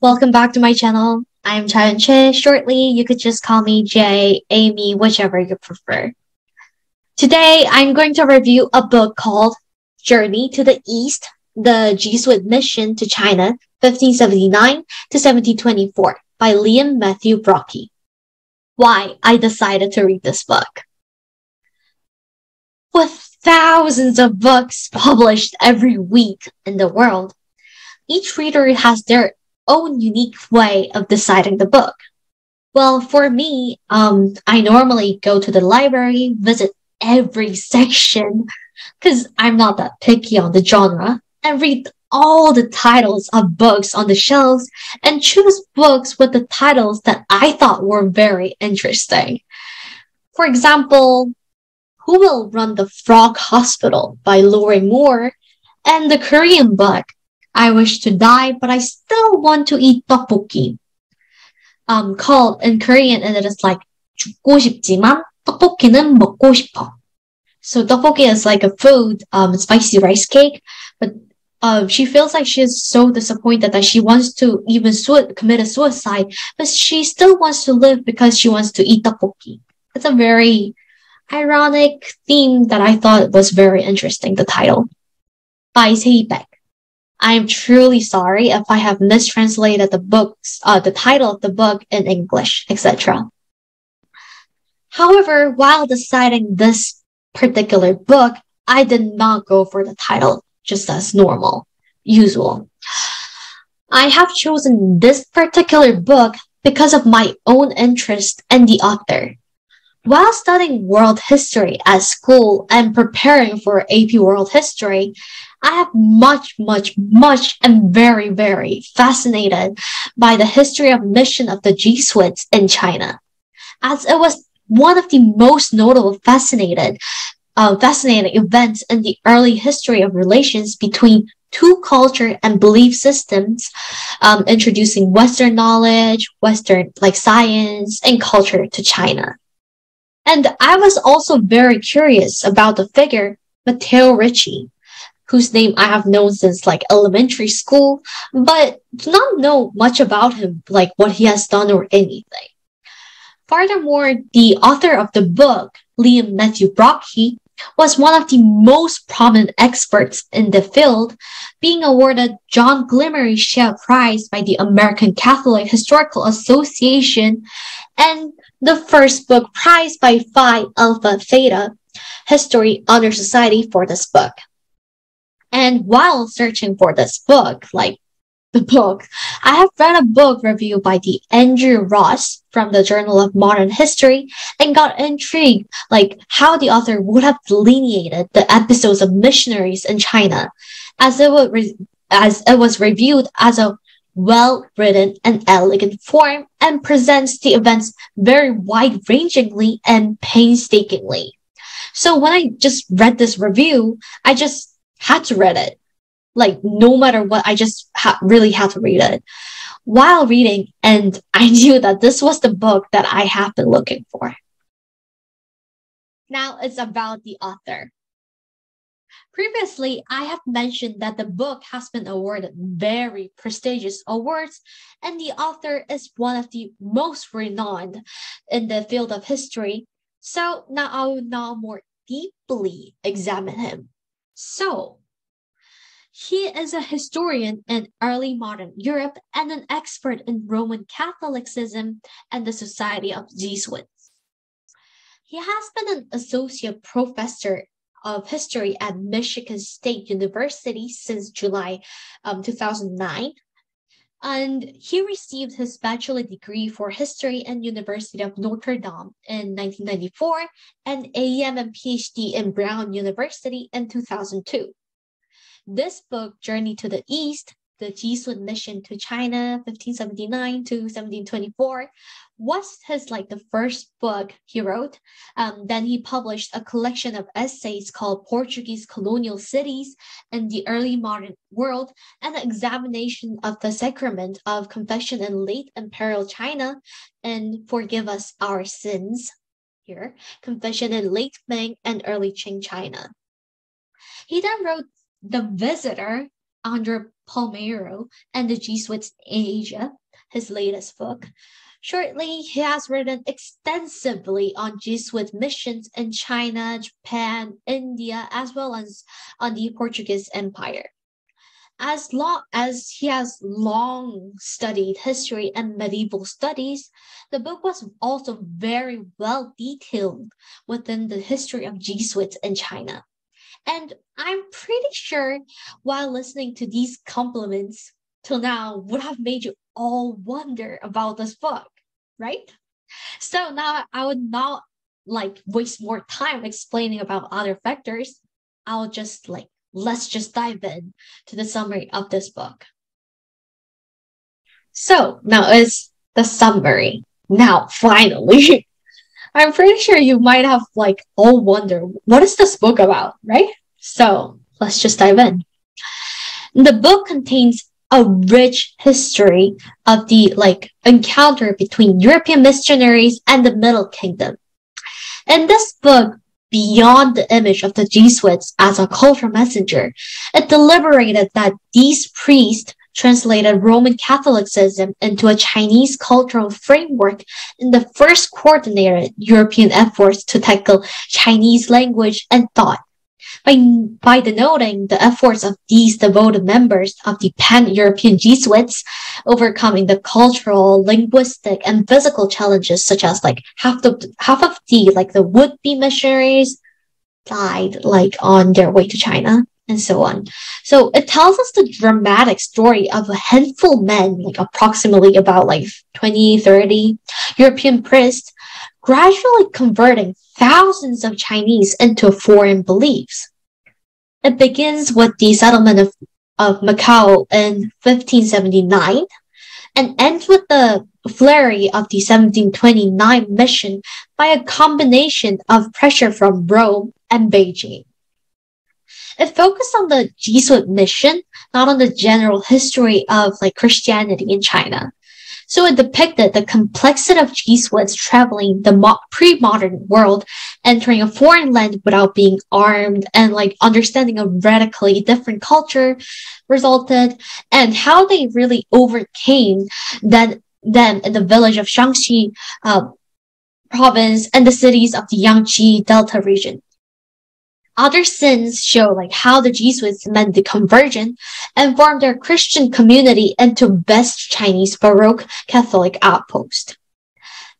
welcome back to my channel. I'm Chayan Che. Shortly, you could just call me Jay, Amy, whichever you prefer. Today, I'm going to review a book called Journey to the East, the Jesuit Mission to China, 1579 to 1724 by Liam Matthew Brocky. Why I decided to read this book. With thousands of books published every week in the world, each reader has their own unique way of deciding the book. Well, for me, I normally go to the library, visit every section, because I'm not that picky on the genre, and read all the titles of books on the shelves and choose books with the titles that I thought were very interesting. For example, Who Will Run the Frog Hospital by Lori Moore, and the Korean book I Wish to Die, but I still want to eat tteokbokki. Called in Korean, and it is like 죽고 싶지만 떡볶이는 먹고 싶어. So tteokbokki is like a food, spicy rice cake, but she feels like she is so disappointed that she wants to even commit a suicide, but she still wants to live because she wants to eat tteokbokki. It's a very ironic theme that I thought was very interesting, the title. By Seibek. I am truly sorry if I have mistranslated the title of the book in English, etc. However, while deciding this particular book, I did not go for the title, just as usual. I have chosen this particular book because of my own interest in the author. While studying world history at school and preparing for AP World History, I have much and very fascinated by the history of mission of the Jesuits in China, as it was one of the most notable fascinating events in the early history of relations between two culture and belief systems, introducing Western knowledge, Western science and culture to China. And I was also very curious about the figure Matteo Ricci, whose name I have known since elementary school, but do not know much about him, like what he has done or anything. Furthermore, the author of the book, Liam Matthew Brocky, was one of the most prominent experts in the field, being awarded John Glimmery Shea Prize by the American Catholic Historical Association and the first book prize by Phi Alpha Theta History Honor Society for this book. And while searching for this book, I have read a book review by the Andrew Ross from the Journal of Modern History and got intrigued how the author would have delineated the episodes of missionaries in China, as it was reviewed as a well-written and elegant form and presents the events very wide-rangingly and painstakingly. So when I just read this review, I just had to read it. No matter what, I just really had to read it. While reading, and I knew that this was the book that I have been looking for. Now it's about the author. Previously, I have mentioned that the book has been awarded very prestigious awards, and the author is one of the most renowned in the field of history. So now I will now more deeply examine him. So, he is a historian in early modern Europe and an expert in Roman Catholicism and the Society of Jesuits. He has been an associate professor of history at Michigan State University since July 2009. And he received his bachelor degree for history in University of Notre Dame in 1994 and AM and PhD in Brown University in 2002. This book, Journey to the East, the Jesuit Mission to China, 1579 to 1724, was his the first book he wrote. Then he published a collection of essays called Portuguese Colonial Cities in the Early Modern World, and an examination of the sacrament of confession in late imperial China, and Forgive Us Our Sins, here, confession in late Ming and early Qing China. He then wrote The Visitor under Palmero and the Jesuits in Asia, his latest book. Shortly, he has written extensively on Jesuit missions in China, Japan, India, as well as on the Portuguese Empire. As long as he has long studied history and medieval studies, the book was also very well detailed within the history of Jesuits in China. And I'm pretty sure while listening to these compliments till now would have made you all wonder about this book, right? So now I would not waste more time explaining about other factors. I'll just let's just dive in to the summary of this book. So now is the summary. Now, finally, I'm pretty sure you might have all wonder, what is this book about, right? So let's just dive in. The book contains a rich history of the encounter between European missionaries and the Middle Kingdom. In this book, beyond the image of the Jesuits as a cultural messenger, it deliberated that these priests translated Roman Catholicism into a Chinese cultural framework in the first coordinated European efforts to tackle Chinese language and thought. By denoting the efforts of these devoted members of the pan-European Jesuits, overcoming the cultural, linguistic, and physical challenges such as half of the would-be missionaries died on their way to China and so on. So it tells us the dramatic story of a handful of men, approximately about 20, 30 European priests, gradually converting thousands of Chinese into foreign beliefs. It begins with the settlement of Macau in 1579 and ends with the flurry of the 1729 mission by a combination of pressure from Rome and Beijing. It focused on the Jesuit mission, not on the general history of Christianity in China. So it depicted the complexity of Jesuits traveling the pre-modern world, entering a foreign land without being armed, and understanding a radically different culture resulted, and how they really overcame them in the village of Shaanxi province and the cities of the Yangtze Delta region. Other scenes show how the Jesuits meant the conversion and formed their Christian community into best Chinese Baroque Catholic outpost.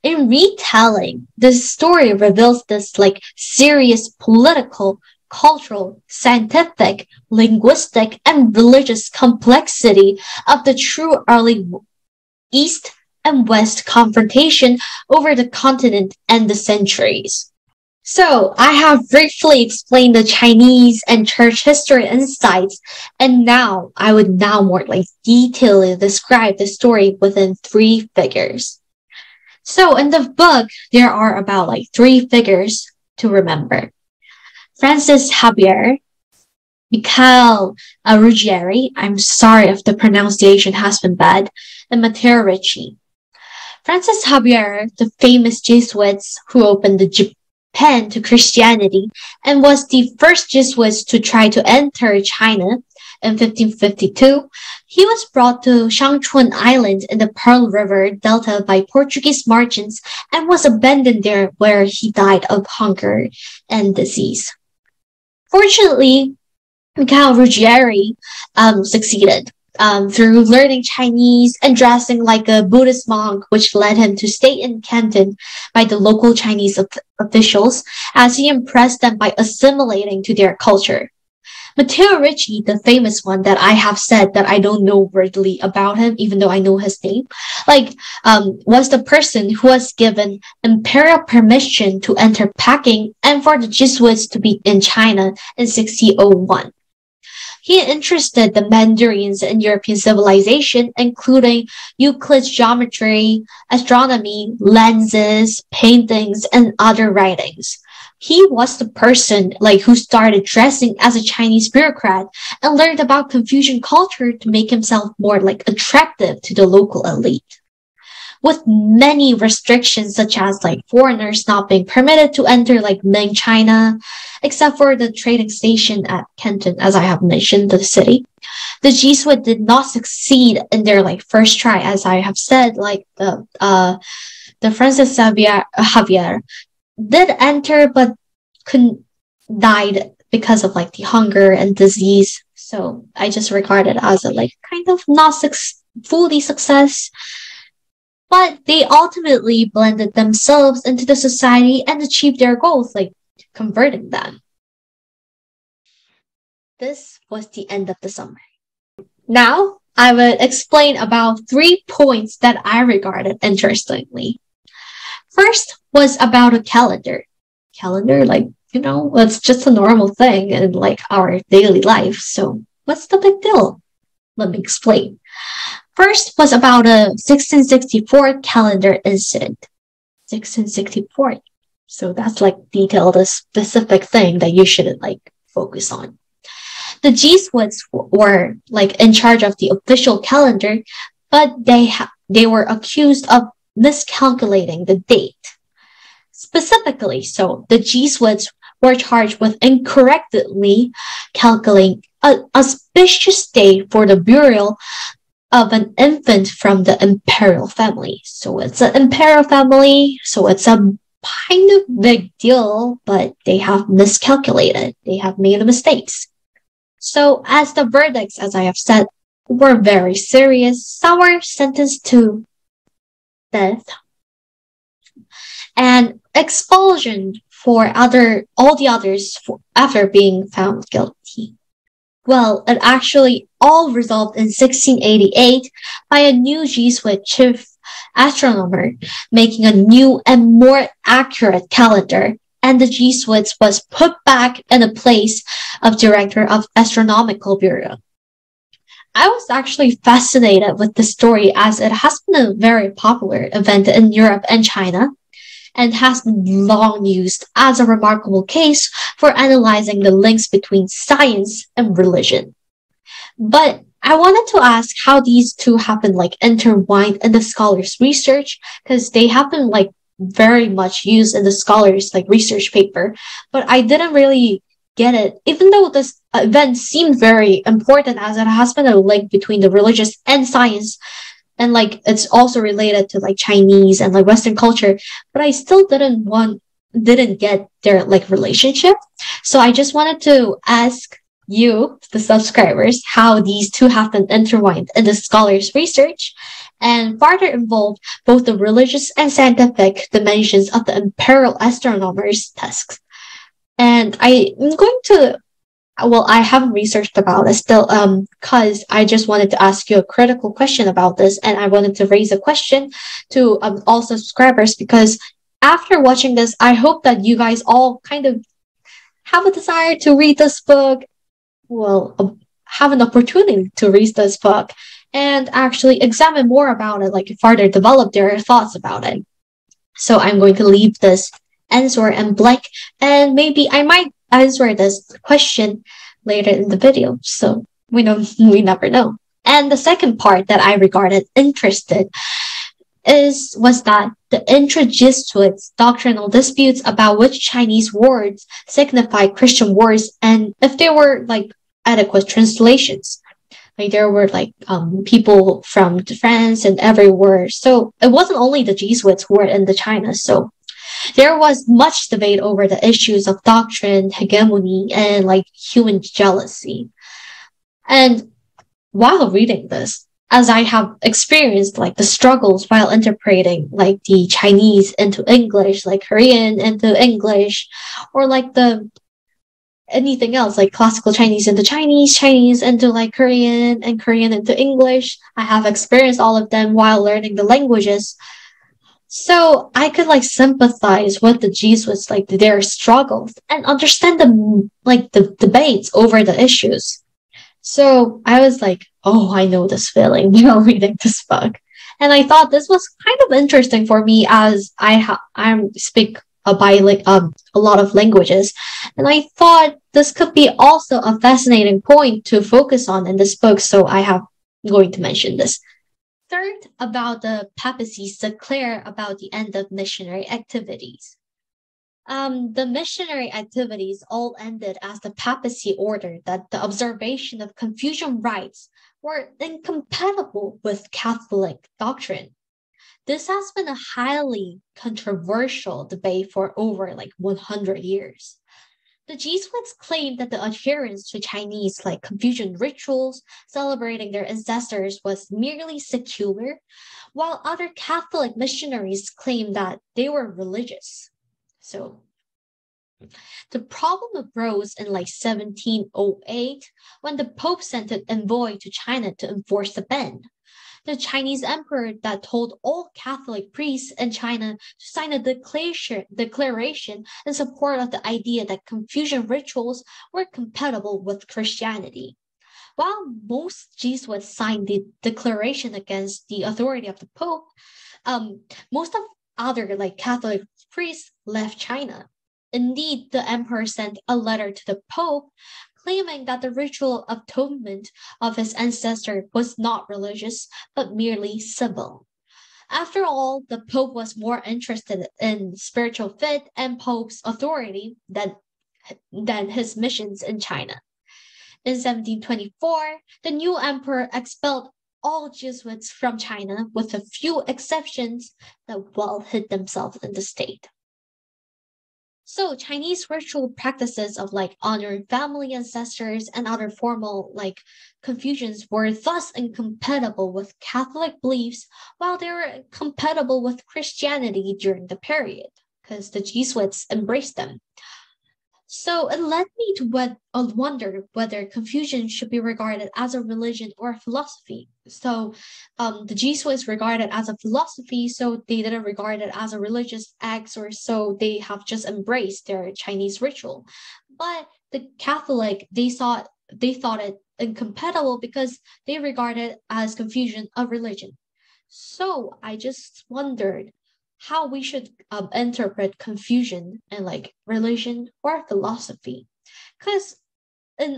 In retelling, the story reveals this serious political, cultural, scientific, linguistic, and religious complexity of the true early East and West confrontation over the continent and the centuries. So I have briefly explained the Chinese and church history insights, and now I would more detailedly describe the story within 3 figures. So in the book, there are about 3 figures to remember. Francis Javier, Mikhail Ruggieri, I'm sorry if the pronunciation has been bad, and Matteo Ricci. Francis Javier, the famous Jesuits who opened the Japan to Christianity and was the first Jesuit to try to enter China in 1552, he was brought to Shangchuan Island in the Pearl River Delta by Portuguese merchants and was abandoned there, where he died of hunger and disease. Fortunately, Mikhail Ruggieri succeeded through learning Chinese and dressing like a Buddhist monk, which led him to stay in Canton by the local Chinese officials as he impressed them by assimilating to their culture. Matteo Ricci, the famous one that I have said that I don't know really about him, even though I know his name, was the person who was given imperial permission to enter Peking and for the Jesuits to be in China in 1601. He interested the Mandarins in European civilization, including Euclid's geometry, astronomy, lenses, paintings, and other writings. He was the person who started dressing as a Chinese bureaucrat and learned about Confucian culture to make himself more attractive to the local elite. With many restrictions such as foreigners not being permitted to enter Ming China, except for the trading station at Kenton, as I have mentioned, the city. The Jesuit did not succeed in their like first try, as I have said. Like the Francis Javier did enter, but couldn't died because of like the hunger and disease. So I just regard it as a like kind of not fully success. But they ultimately blended themselves into the society and achieved their goals, like converting them. This was the end of the summary. Now, I will explain about 3 points that I regarded interestingly. First was about a calendar. Calendar, like, it's just a normal thing in like our daily life. So what's the big deal? Let me explain. First was about a 1664 calendar incident. 1664. So that's like detailed, a specific thing that you shouldn't like focus on. The Jesuits were like in charge of the official calendar, but they were accused of miscalculating the date. Specifically, so the Jesuits were charged with incorrectly calculating a auspicious day for the burial of an infant from the imperial family. So it's an imperial family, so it's a kind of big deal, but they have miscalculated. They have made mistakes. So as the verdicts, as I have said, were very serious, some were sentenced to death and expulsion for all the others after being found guilty. Well, it actually all resolved in 1688 by a new Jesuit chief astronomer making a new and more accurate calendar, and the Jesuits was put back in the place of director of astronomical bureau. I was actually fascinated with the story as it has been a very popular event in Europe and China, and has been long used as a remarkable case for analyzing the links between science and religion. But I wanted to ask how these two have been like intertwined in the scholars' research, because they have been like very much used in the scholars' like research paper, but I didn't really get it, even though this event seemed very important as it has been a link between the religious and science. And like it's also related to like Chinese and like Western culture, but I still didn't get their like relationship. So I just wanted to ask you, the subscribers, how these two have been intertwined in the scholars' research and further involved both the religious and scientific dimensions of the imperial astronomers' tasks. And I'm going to I haven't researched about it still, because I just wanted to ask you a critical question about this, and I wanted to raise a question to all subscribers, because after watching this, I hope that you guys all kind of have a desire to read this book, have an opportunity to read this book, and actually examine more about it, like further develop their thoughts about it. So I'm going to leave this answer in blank, and maybe I might answer this question later in the video. So we never know. And the second part that I regarded interested was that the intra-Jesuit doctrinal disputes about which Chinese words signify Christian words and if they were like adequate translations. Like there were like people from France and everywhere. So it wasn't only the Jesuits who were in the China. So there was much debate over the issues of doctrine, hegemony, and like human jealousy. And while reading this, as I have experienced like the struggles while interpreting like the Chinese into English, like Korean into English, or like anything else like classical Chinese into Chinese, Chinese into like Korean, and Korean into English. I have experienced all of them while learning the languages. So I could like sympathize with the Jesuits, like their struggles, and understand the debates over the issues. So I was like, oh, I know this feeling while reading this book. And I thought this was kind of interesting for me as I speak a lot of languages. And I thought this could be also a fascinating point to focus on in this book. So I'm going to mention this. Third, about the papacy's declare about the end of missionary activities. The missionary activities all ended as the papacy ordered that the observation of Confucian rites were incompatible with Catholic doctrine. This has been a highly controversial debate for over like 100 years. The Jesuits claimed that the adherence to Chinese like Confucian rituals celebrating their ancestors was merely secular, while other Catholic missionaries claimed that they were religious. So the problem arose in like 1708 when the Pope sent an envoy to China to enforce the ban. The Chinese emperor that told all Catholic priests in China to sign a declaration in support of the idea that Confucian rituals were compatible with Christianity. While most Jesuits signed the declaration against the authority of the Pope, most of other like Catholic priests left China. Indeed, the emperor sent a letter to the Pope claiming that the ritual atonement of his ancestor was not religious, but merely civil. After all, the Pope was more interested in spiritual faith and Pope's authority than his missions in China. In 1724, the new emperor expelled all Jesuits from China, with a few exceptions that well hid themselves in the state. So Chinese ritual practices of like honoring family ancestors and other formal like Confucians were thus incompatible with Catholic beliefs, while they were compatible with Christianity during the period, because the Jesuits embraced them. So it led me to wonder whether Confucian should be regarded as a religion or a philosophy. So the Jesuits regard it as a philosophy, so they didn't regard it as a religious act, or so they have just embraced their Chinese ritual. But the Catholic, they thought it incompatible because they regarded it as Confucian a religion. So I just wondered how we should interpret confusion and like religion or philosophy, because in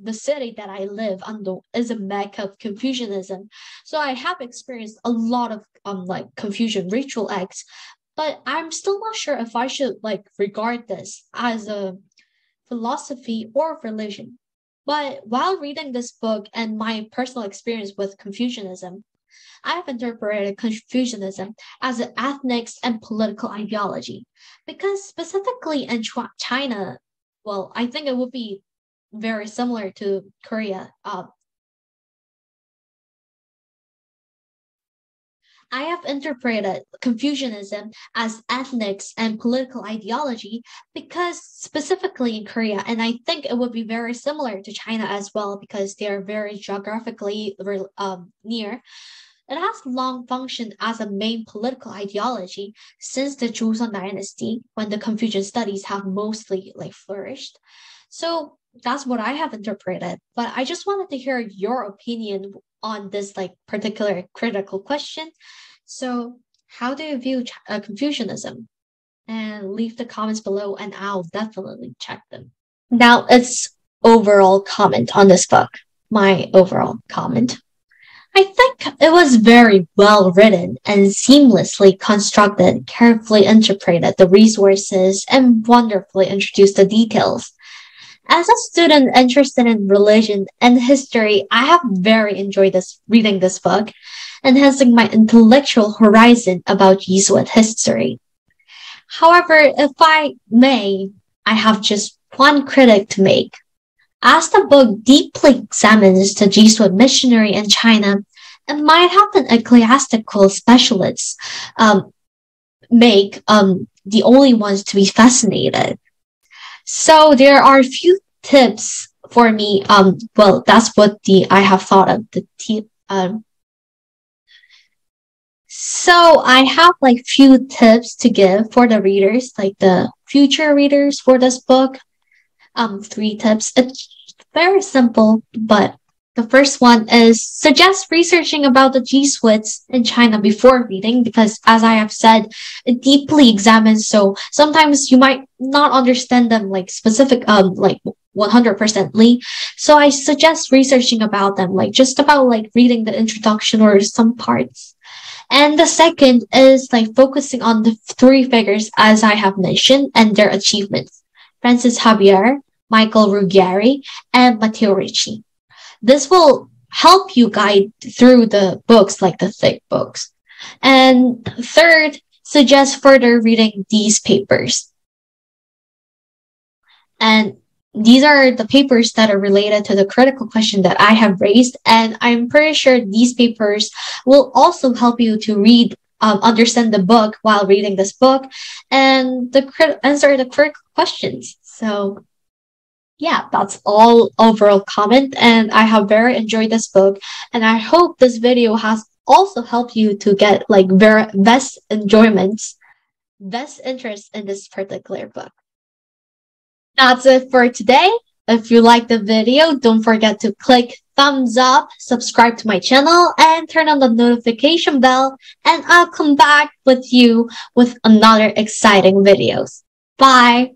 the city that I live under is a mecca of Confucianism, so I have experienced a lot of like Confucian ritual acts, but I'm still not sure if I should like regard this as a philosophy or religion. But while reading this book and my personal experience with Confucianism, I have interpreted Confucianism as an ethnic and political ideology because specifically in China, well, I think it would be very similar to Korea. I have interpreted Confucianism as ethnic and political ideology because specifically in Korea, and I think it would be very similar to China as well because they are very geographically near. It has long functioned as a main political ideology since the Joseon dynasty, when the Confucian studies have mostly like flourished. So that's what I have interpreted. But I just wanted to hear your opinion on this like particular critical question. So how do you view Confucianism? And leave the comments below and I'll definitely check them. Now it's overall comment on this book. My overall comment. I think it was very well written and seamlessly constructed, carefully interpreted the resources, and wonderfully introduced the details. As a student interested in religion and history, I have very enjoyed reading this book, enhancing my intellectual horizon about Jesuit history. However, if I may, I have just one critic to make. As the book deeply examines the Jesuit missionary in China, it might have an ecclesiastical specialists make the only ones to be fascinated. So there are a few tips for me. Well, that's what I have thought of the tip. So I have like few tips to give for the readers, like the future readers for this book. 3 tips. It's very simple, but the first one is suggest researching about the Jesuits in China before reading, because as I have said, it deeply examines. So sometimes you might not understand them like specific, like 100%ly. So I suggest researching about them, like just about like reading the introduction or some parts. And the second is like focusing on the three figures as I have mentioned and their achievements. Francis Javier, Michael Ruggieri, and Matteo Ricci. This will help you guide through the books, like the thick books. And third, suggest further reading these papers. And these are the papers that are related to the critical question that I have raised. And I'm pretty sure these papers will also help you to read, understand the book while reading this book and answer the critical questions. So yeah, that's all overall comment. And I have very enjoyed this book. And I hope this video has also helped you to get like very best enjoyments, best interest in this particular book. That's it for today. If you like the video, don't forget to click thumbs up, subscribe to my channel, and turn on the notification bell. And I'll come back with you with another exciting videos. Bye!